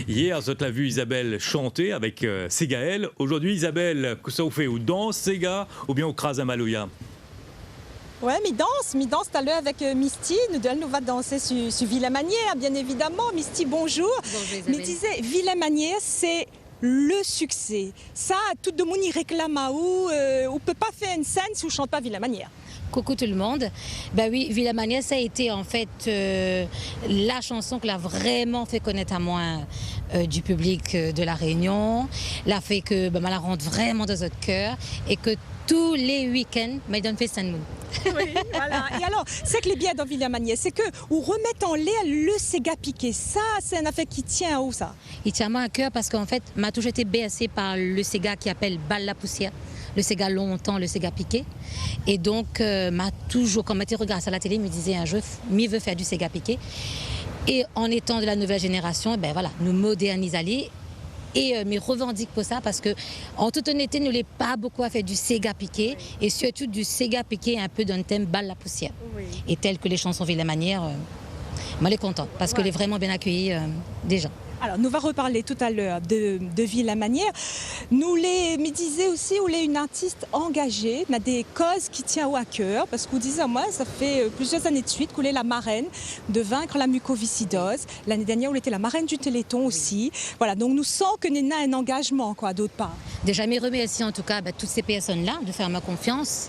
Hier, je l'ai vu Isabelle chanter avec Ségaël. Aujourd'hui, Isabelle, que ça vous fait ou danse, Séga, ou bien au crase à Maloya? Ouais, mi danse tout à l'heure avec Misty. Elle nous va danser sur Villers-Manière, bien évidemment. Misty, bonjour. Bonjour Isabelle. Mais disait, Villers-Manière, c'est le succès. Ça, tout le monde y réclame à où. On peut pas faire une scène si on chante pas Villers-Manière. Coucou tout le monde. Ben oui, Villers-Manière, ça a été en fait la chanson que l'a vraiment fait connaître à moi du public de La Réunion. L'a fait que ben, la rentre vraiment dans notre cœur et que tous les week-ends, ben, donne fait Saint-Mou. Oui, voilà. Et alors, c'est que les biens dans Villers-Manière, c'est qu'on remet en l'air le Séga piqué. Ça, c'est un affaire qui tient où ça? Il tient moi à cœur parce qu'en fait, m'a toujours été bercé par le Séga qui appelle Balle la poussière. Le Séga longtemps, le Séga piqué. Et donc, m'a toujours, quand je regardé ça à la télé, me disait un jour, m'y veut faire du Séga piqué. Et en étant de la nouvelle génération, ben voilà, nous modernisons et me revendique pour ça parce que, en toute honnêteté, nous n'avons pas beaucoup à faire du Séga piqué et surtout du Séga piqué un peu d'un thème Balle la poussière. Oui. Et tel que les chansons Villers-Manière, moi, je suis contente parce que Ouais. est vraiment bien accueillie des gens. Alors, nous va reparler tout à l'heure de Villers-Manière. Nous les me disait aussi, on est une artiste engagée, on a des causes qui tiennent à cœur, parce qu'on disait, moi, ça fait plusieurs années de suite qu'on est la marraine de vaincre la mucoviscidose. L'année dernière, on était la marraine du Téléthon aussi. Voilà, donc nous sentons que nous avons un engagement, quoi, d'autre part. Déjà, mes remercie en tout cas toutes ces personnes-là de faire ma confiance.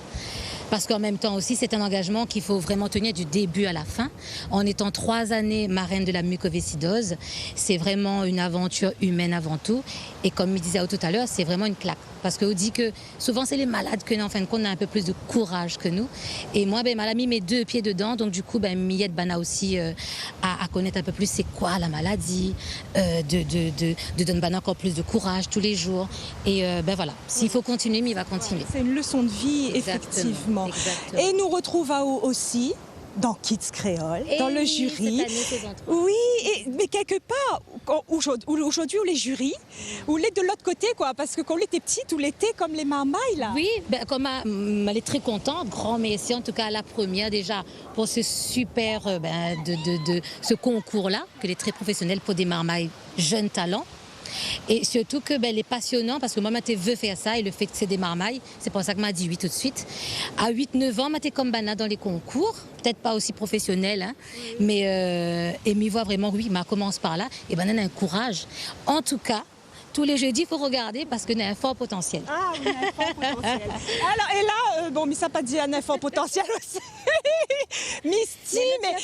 Parce qu'en même temps aussi, c'est un engagement qu'il faut vraiment tenir du début à la fin. En étant 3 années marraine de la mucoviscidose, c'est vraiment une aventure humaine avant tout. Et comme me disait tout à l'heure, c'est vraiment une claque. Parce qu'on dit que souvent, c'est les malades que, en fin de compte, on a un peu plus de courage que nous. Et moi, ben, elle a mis mes 2 pieds dedans. Donc, du coup, ben, Miette Bana aussi à connaître un peu plus c'est quoi la maladie, de donner Bana encore plus de courage tous les jours. Et ben voilà, s'il faut continuer, mais il va continuer. C'est une leçon de vie, Exactement, effectivement. exactement. Et nous retrouvons aussi dans Kids Créole, dans le jury. Cette année, saison 3. Oui, mais quelque part, aujourd'hui, où les jurys, où les de l'autre côté, quoi, parce que quand on était petite, on était comme les marmailles, là. Oui, ben, comme elle est très contente, grand merci en tout cas à la première déjà pour ce super de ce concours-là, que est très professionnel pour des marmailles jeunes talents. Et surtout que ben, elle est passionnante parce que moi, je veux faire ça et le fait que c'est des marmailles, c'est pour ça que m'a dit oui tout de suite. À 8-9 ans, j'étais comme Bana dans les concours, peut-être pas aussi professionnel, hein, mais et m'y voit vraiment, oui, ma commence par là, et Bana a un courage. En tout cas, tous les jeudis, il faut regarder parce qu'on a un fort potentiel. Ah oui, un fort potentiel. Alors, et là, bon, mais ça n'a pas dit un fort potentiel aussi. Misty, mais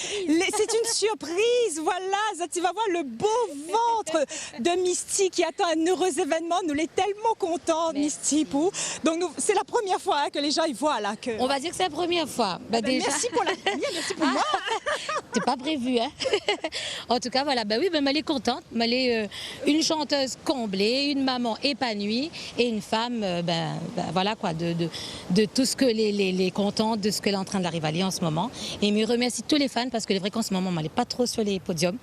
c'est une surprise, voilà. Ça, tu vas voir le beau ventre de Misty qui attend un heureux événement. Nous l'est tellement contente, Misty. Pour. Donc, c'est la première fois hein, que les gens y voient là. Que... On va dire que c'est la première fois. Ben, déjà... Merci pour la première, merci pour moi. C'est pas prévu, hein. En tout cas, voilà, ben oui, ben, elle est contente. Elle est une chanteuse comblée, une maman épanouie et une femme, voilà quoi, de tout ce que les contente de ce qu'elle est en train de l'arriver en ce moment. Et me remercie tous les fans parce que c'est vrai qu'en ce moment, elle n'est pas trop sur les podiums.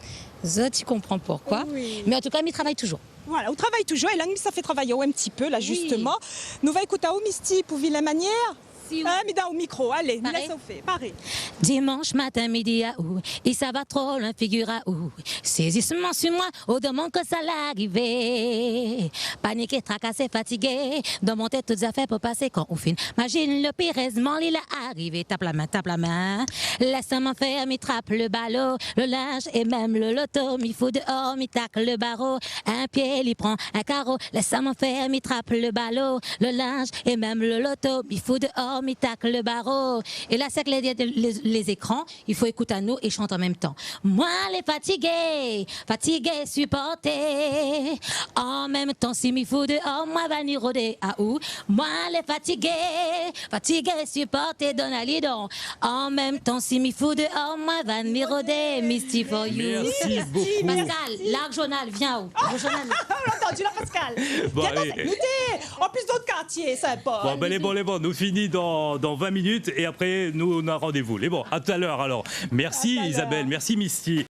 Ça, tu comprends pourquoi. Oui. Mais en tout cas, elle travaille toujours. Voilà, on travaille toujours et là, ça fait travailler un petit peu, là, Oui. justement. Nous va écouter au Misty pour Villers-Manière. Si, Ah, mais dans au micro, allez, nous Pareil. laissons faire, pareil. Dimanche matin, midi à où, et ça va trop loin, figure à où. Saisissement sur moi, au demande que ça l'arrivée. Paniqué, tracassé, fatigué, dans mon tête, toutes affaires pour passer quand on finit. Imagine le piraisement, il a arrivé. Tape la main. Laisse-moi faire, m'y trappe le ballot, le linge et même le loto. M'y fout dehors, m'y tacle le barreau. Un pied, il prend un carreau. Laisse-moi faire, m'y trappe le ballot, le linge et même le loto. M'y fout dehors, m'y tacle le barreau. Et là, c'est que les écrans, il faut écouter à nous et chanter en même temps. Moi, les fatigués, supporter. En même temps, si m'y fout dehors, moi, va n'y rôder. À où? Moi, les fatigués, supporter, donne à l'idon. En même temps, si m'y fout dehors, moi, va n'y rôder. Misty for you. Merci beaucoup. Pascal, l'arc journal, viens où? L'arc journal. On l'a entendu, la Pascal. Bon, Viens dans allez. cette unité. En plus d'autres quartiers, sympa. Bon, ben les bons, nous finissons dans 20 minutes et après, nous, on a rendez-vous. Les bons, à tout à l'heure alors. Merci À tout à l'heure. Isabelle, merci Misty.